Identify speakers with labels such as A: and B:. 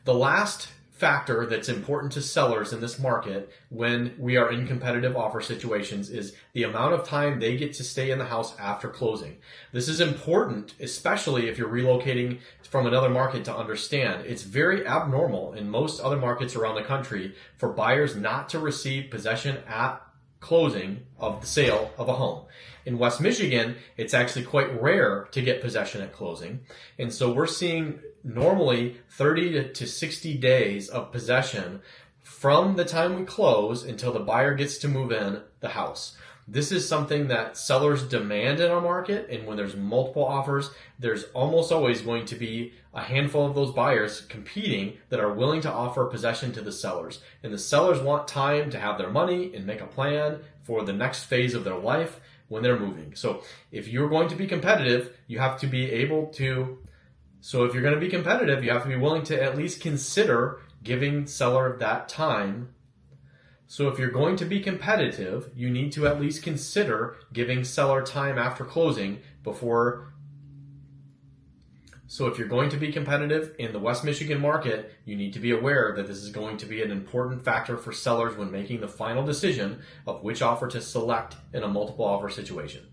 A: the last factor that's important to sellers in this market when we are in competitive offer situations is the amount of time they get to stay in the house after closing. This is important, especially if you're relocating from another market, to understand. It's very abnormal in most other markets around the country for buyers not to receive possession at closing of the sale of a home. In West Michigan, it's actually quite rare to get possession at closing. And so we're seeing normally 30 to 60 days of possession from the time we close until the buyer gets to move in the house. This is something that sellers demand in our market, and when there's multiple offers, there's almost always going to be a handful of those buyers competing that are willing to offer possession to the sellers. And the sellers want time to have their money and make a plan for the next phase of their life when they're moving. So if you're going to be competitive, you have to be able to if you're going to be competitive, you have to be willing to at least consider giving seller that time. So if you're going to be competitive, you need to at least consider giving seller time after closing before. So if you're going to be competitive in the West Michigan market, you need to be aware that this is going to be an important factor for sellers when making the final decision of which offer to select in a multiple offer situation.